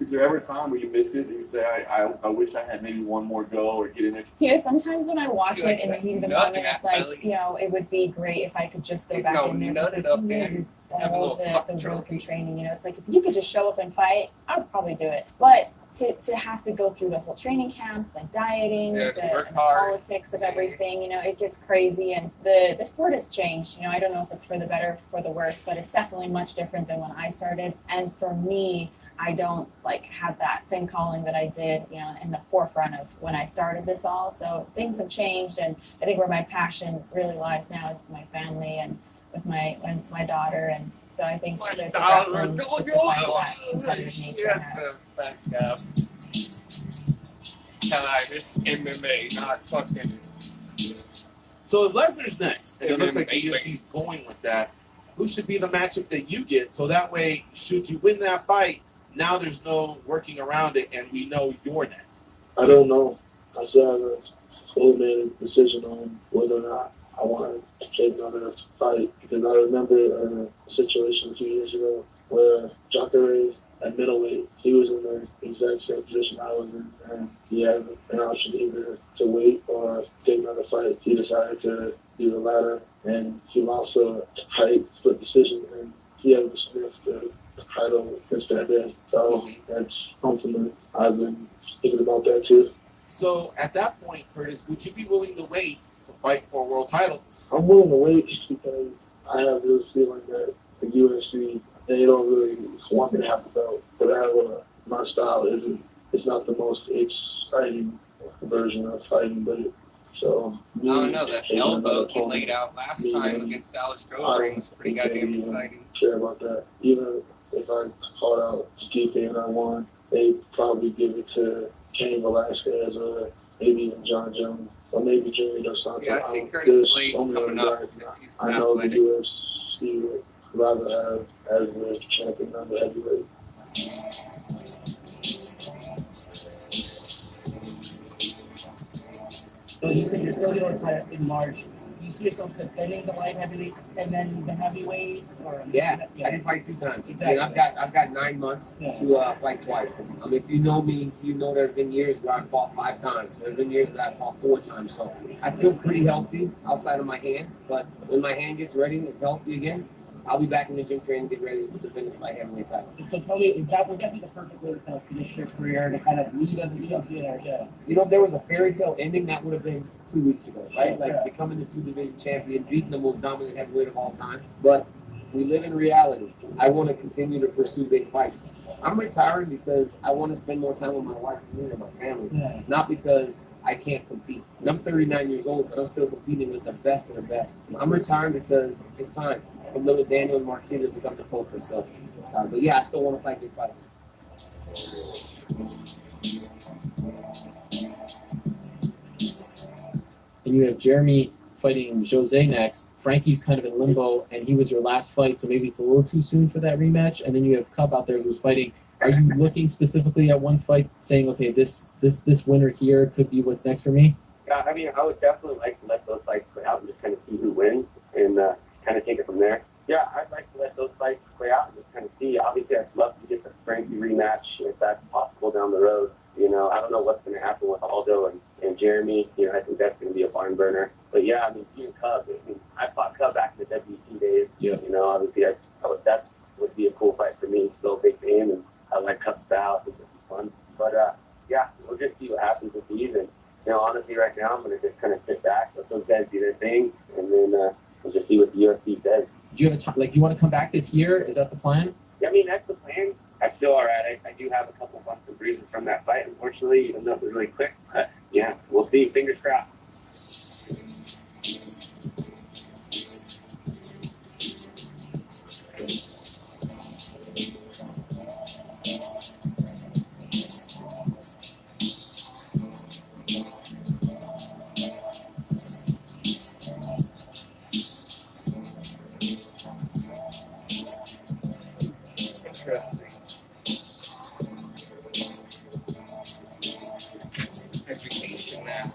Speaker 9: Is there ever a time where you miss it and you say, I wish I had maybe one more go or get in there?
Speaker 10: Sometimes when I watch it in the heat of the moment, it's like, it would be great if I could just go back in there. But the thing is all the work and training, it's like if you could just show up and fight, I would probably do it. But to have to go through the whole training camp, the dieting, the politics of everything, it gets crazy. And the sport has changed. I don't know if it's for the better or for the worse, but it's definitely much different than when I started. And for me, I don't have that same calling that I did, in the forefront of when I started this all. So things have changed, and I think where my passion really lies now is with my family and with my daughter, and So I think that the
Speaker 5: $1
Speaker 10: grappling
Speaker 5: bill
Speaker 10: should
Speaker 5: goes.
Speaker 10: suffice that competitive nature. I have.
Speaker 5: the fuck up. This MMA, not fucking.
Speaker 9: So if Lesnar's next, and it looks like the
Speaker 5: MMA.
Speaker 9: UFC's going with that, who should be the matchup that you get? So that way, should you win that fight, now there's no working around it, and we know you're next.
Speaker 11: I don't know. I still haven't fully made a decision on whether or not I want to take another fight, because I remember a situation a few years ago where Jacare at middleweight, he was in the exact same position I was in, and he had an option either to wait or take another fight. He decided to do the latter, and he lost a tight split decision, and he had dismissed the title against that day. So that's something that I've been thinking about that too.
Speaker 9: So at that point, Curtis, would you be willing to wait to fight for a world title?
Speaker 11: I'm willing to wait just because I have this feeling that the UFC, they don't really want me to have the belt. But my style it's not the most exciting version of fighting, but so.
Speaker 1: I don't know, that elbow he laid out last time against Alex Grovering was pretty goddamn exciting.
Speaker 11: Care about that. Even if I called out Stipe and I won, they'd probably give it to Cain Velasquez or maybe even John Jones or maybe Jimmy Dos Santos.
Speaker 1: Yeah, I see Curtis Blades coming up.
Speaker 11: I know the UFC would rather have as the champion under heavyweight.
Speaker 4: So you said you're still going to fight in March. Do you see yourself defending the light heavyweight and then the heavyweights? Or
Speaker 1: Yeah, I did fight 2 times.
Speaker 4: Exactly.
Speaker 1: I mean, I've got 9 months to fight twice. I mean, if you know me, you know there's been years where I fought 5 times. There's been years that I fought 4 times. So I feel pretty healthy outside of my hand. But when my hand gets ready and healthy again, I'll be back in the gym training, get ready to finish my heavyweight title.
Speaker 4: So tell me, would that be the perfect way to kind of finish your career, to kind of lead as a champion? Or, yeah.
Speaker 1: You know, if there was a fairy tale ending, that would have been 2 weeks ago, right?
Speaker 4: Sure,
Speaker 1: Like
Speaker 4: yeah.
Speaker 1: becoming the 2-division champion, beating the most dominant heavyweight of all time. But we live in reality. I want to continue to pursue big fights. I'm retiring because I want to spend more time with my wife and my family,
Speaker 4: Yeah.
Speaker 1: not because I can't compete. And I'm 39 years old, but I'm still competing with the best of the best. I'm retiring because it's time for little Daniel and Marquez to become the poker. So, but yeah, I still want to fight big fights.
Speaker 6: And you have Jeremy fighting Jose next. Frankie's kind of in limbo, and he was your last fight, so maybe it's a little too soon for that rematch. And then you have Cup out there who's fighting. Are you looking specifically at one fight, saying, okay, this winner here could be what's next for me?
Speaker 12: Yeah, I mean, I would definitely like to let those fights play out and just kind of see who wins and kind of take it from there. Yeah, I'd like to let those fights play out and just kind of see. Obviously, I'd love to get the Frankie rematch if that's possible down the road. You know, I don't know what's going to happen with Aldo and Jeremy. You know, I think that's going to be a barn burner. But yeah, I mean, seeing Cub, I fought Cub back in the WC days.
Speaker 6: Yeah.
Speaker 12: You know, obviously, that would be a cool fight for me. Still a big fan, and I like Cub's style. I think it'd be fun. But yeah, we'll just see what happens with these. And you know, honestly, right now, I'm going to just kind of sit back, let those guys do their thing, and then we'll just see what the UFC says.
Speaker 6: Do you have a time, like, do you want to come back this year? Is that the plan?
Speaker 12: Yeah, I mean, that's the plan. I'm still all right. I do have a couple bumps and bruises from that fight, unfortunately, even though it was really quick. But yeah, we'll see. Fingers crossed.
Speaker 1: Education now.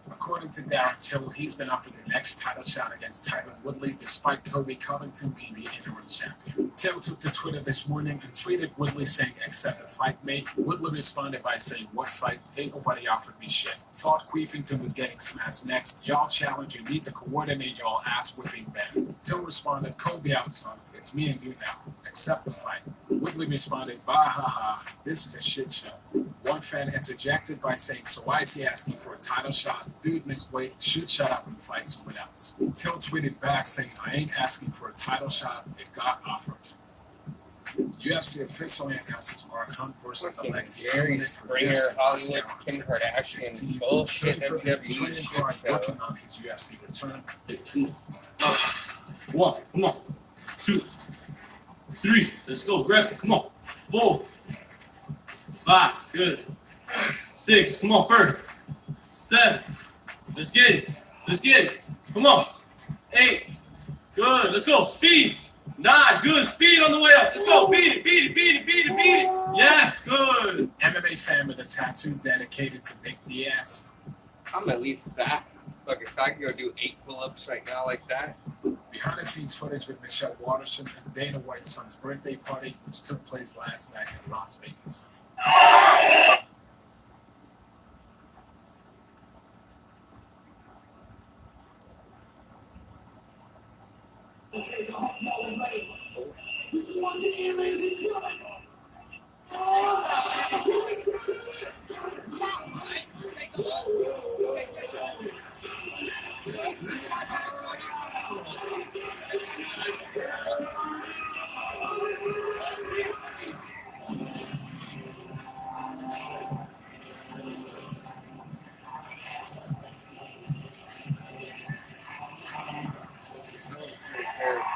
Speaker 13: According to Darren Till, he's been offered the next title shot against Tyron Woodley despite Kobe Covington being the interim champion. Till took to Twitter this morning and tweeted Woodley saying, "Accept the fight, mate." Woodley responded by saying, "What fight? Ain't nobody offered me shit. Thought Queefington was getting smashed next. Y'all challenge and need to coordinate y'all ass whipping then." Till responded, "Kobe out, son. It's me and you now. Accept the fight." Woodley responded, "Bah ha ha. This is a shit show." One fan interjected by saying, "So why is he asking for a title shot? Dude missed weight. Should shut up and fight someone else." Till tweeted back saying, "I ain't asking for a title shot. It got offered." UFC officially announces Mark Hunt versus Alexei
Speaker 1: Jerry
Speaker 13: Oleinik for
Speaker 1: Springer,
Speaker 13: UFC
Speaker 1: Hollywood,
Speaker 13: Moscow on
Speaker 1: Kim
Speaker 13: September
Speaker 1: Kardashian,
Speaker 13: 15th.
Speaker 1: bullshit,
Speaker 13: Training for his
Speaker 1: WWE
Speaker 13: training
Speaker 1: shit
Speaker 13: hard,
Speaker 1: show.
Speaker 13: working on his UFC return.
Speaker 14: 1, come on. 2, 3, let's go. Grab it, come on. 4, 5, good. 6, come on, first. 7, let's get it. Let's get it. Come on. 8, good. Let's go. Speed. 9, good. Speed on the way up. Let's go. Beat it, beat it, beat it, beat it, beat it. Yes, good.
Speaker 13: MMA fan with a tattoo dedicated to Nick Diaz.
Speaker 1: I'm at least that. Look, if I could go do 8 pull-ups right now like that.
Speaker 13: Behind the scenes footage with Michelle Waterson and Dana White's son's birthday party, which took place last night in Las Vegas.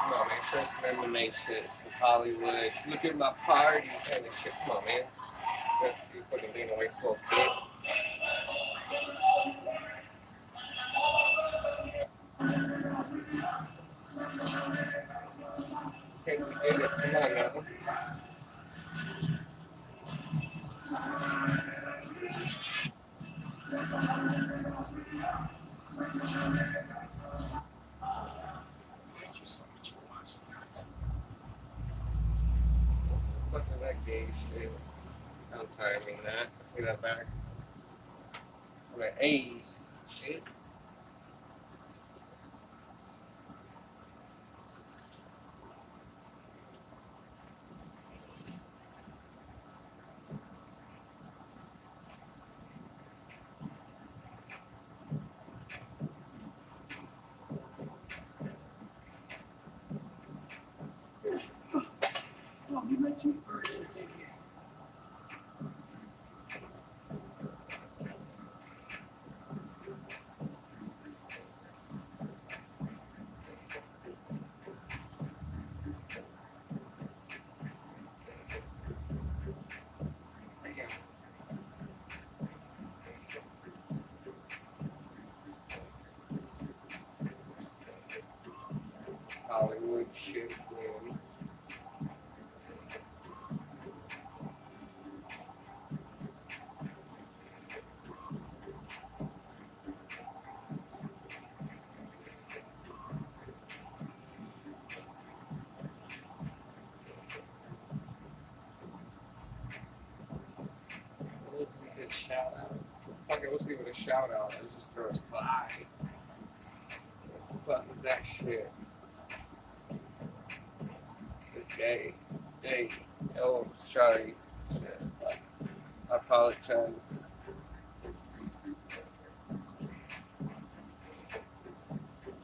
Speaker 1: Come on, man. Show some MMA shit. This is Hollywood. Look at my party kind of shit. Come on, man. Let's see fucking Dana White's little kid. Okay, we did it. Come on, now.
Speaker 13: Thank you so much for watching, guys.
Speaker 1: Fucking that gay shit. I'm timing that. Take that back. I'm like, hey, shit. Hollywood shit, man. Let's give it a shout out. Fuck it, let's give it a shout out. I was just throwing by. What the fuck is that shit? Okay. Hey. Oh, sorry. Shit. I apologize.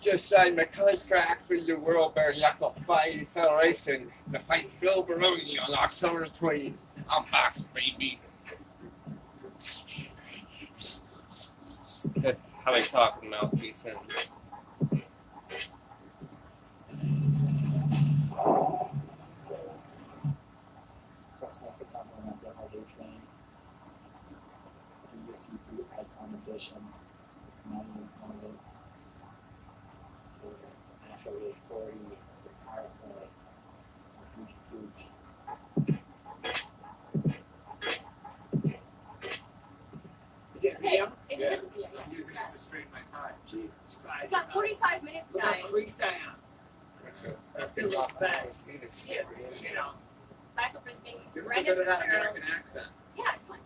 Speaker 1: Just signed my contract for the World Bare Knuckle Fighting Federation to fight Phil Baroni on October 20th. I'm back, baby. That's how I talk in Mouthpiece.
Speaker 13: style. That's the little best.
Speaker 5: Yeah, you know.
Speaker 15: Michael Bisping,
Speaker 5: You're so
Speaker 15: Brendan
Speaker 5: good at that
Speaker 15: Fitzgerald.
Speaker 5: American accent.
Speaker 15: Yeah, come on.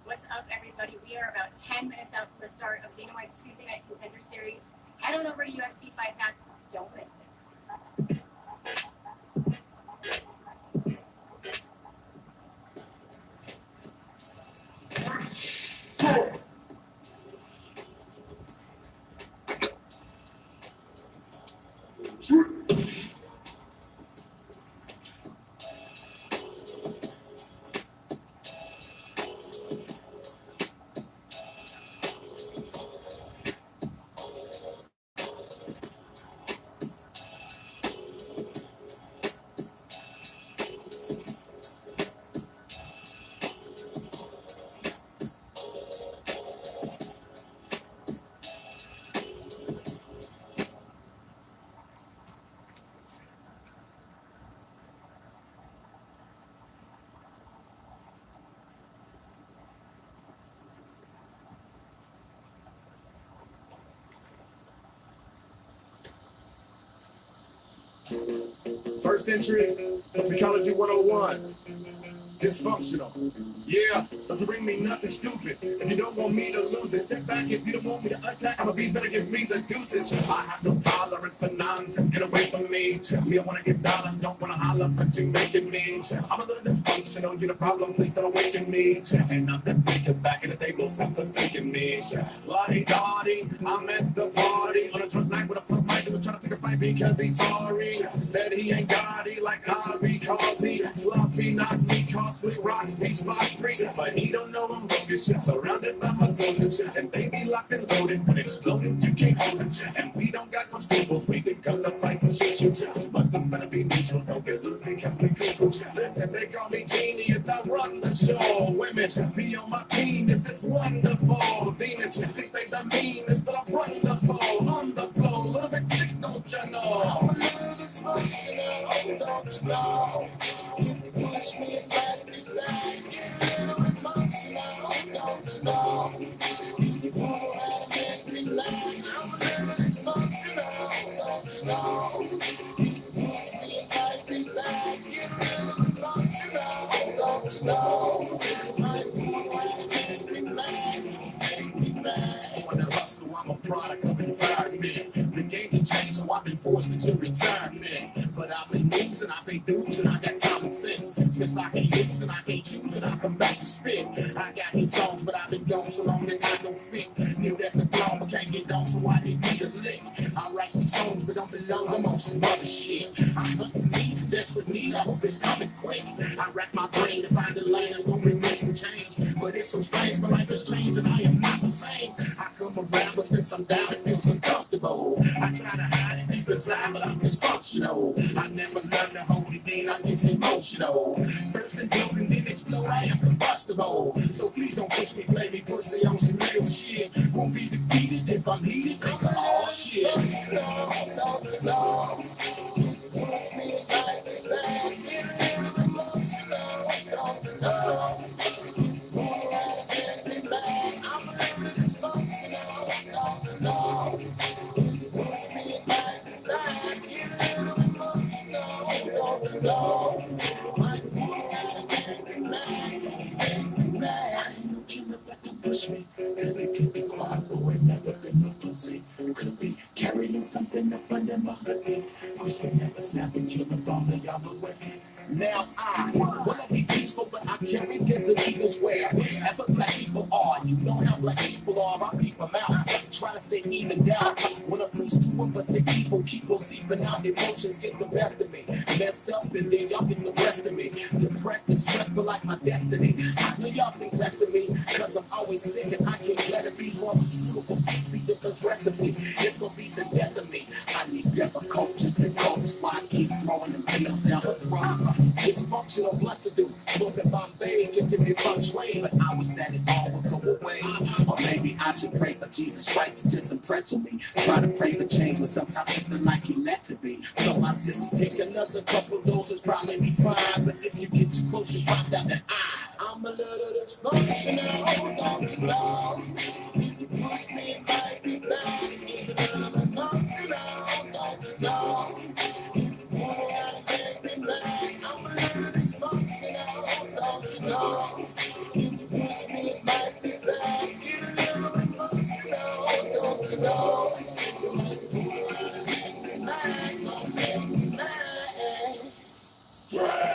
Speaker 15: What's up, everybody? We are about 10 minutes out from the start of Dana White's Tuesday Night Contender Series. Head on over to UFC Fight Pass. Don't miss it.
Speaker 13: First entry, Psychology 101. Dysfunctional. Yeah, don't you bring me nothing stupid. If you don't want me to lose it, step back. If you don't want me to attack, I'm a beast, better give me the deuces. I have no tolerance for nonsense, get away from me. Me, I wanna get dollars, don't wanna holler, but you making me. I'm a little dysfunctional, you the problem, please don't awaken me. And nothing because back in the day, most have forsaken me. Lottie-dottie, I'm at the party on a drunk night with a front mic, we're trying to pick a fight because he's sorry that he ain't got it like I because he sloppy, not me, costly, rocks me, spot free. But he don't know I'm broken shit, surrounded by my soldiers, and they be locked and loaded. When exploding, you can't hold it. And we don't got no staples, we can come to fight for shit. You must have better be neutral, don't get loose because we cool. Listen, they call me genius, I run the show. Women be on my penis, it's wonderful. Demons think they the meanest, but I'm wonderful. On the floor, a little bit sick, don't you know? I'm a little dysfunctional, don't you know? You push me back, get a little emotional, don't you know? You pull around and make me laugh, I'm a little dysfunctional, don't you know? You push me back, get a little emotional, don't you know? I pull around and make me laugh, on the hustle, I'm a product of environment. The game can change, so I've been forced into retirement. But I've been losing, I've been losing, I got common sense. Since I can't use and I can't choose and I come back to spit. I got hit songs, but I've been gone so long that I don't fit. Knew that the throne, but can't get on, so I didn't need a lick. I write these songs, but don't belong, I'm on some other shit. I'm hunting needs, desperate need, I hope it's coming quick. I rack my brain to find the lane that's gonna bring me some change. But it's so strange, my life has changed and I am not the same. I come around, but since I'm down, it feels uncomfortable. I try to hide it deep inside, but I'm dysfunctional. I never learned to hold it in, I get emotional. First and building, then explode, I am combustible. So please don't push me, play me, pussy on some real shit. Won't be defeated if I'm heated, I'm all shit. No. Push me back, get a little emotional, don't you know? I'm a little dysfunctional, don't you know? Push me back, get a little emotional, don't you know? I push me, could be quiet, boy, never been no pussy. Could be carrying something up under my hoodie. Whisper never snapping, kill the ball of y'all but women. Now I wanna be peaceful, but I carry desert eagles wherever black people are. You know how black people are, I peep them out. Try to stay even down. Wanna preach to them, but the evil keep on seeping out. Emotions get the best of me. Messed up, and then y'all get the rest of me. Depressed and stressful like my destiny. I know y'all think less of me, cause I'm always sick and I can't let it be. Pharmaceutical, simply different recipe. It's gonna be the death of me. I need difficult, just the cold spot. Keep throwing them nails down the throat. It's functional, what to do. Smoking Bombay, giving me fun sway, but I wish that it all would go away. Or maybe I should pray for Jesus Christ and just pretzel me. Try to pray for change, but sometimes I feel like he lets it be. So I'll just take another couple doses, probably be fine. But if you get too close, you find out that I'm a little dysfunctional, don't you know? You push me and bite me back, even a little
Speaker 11: Right.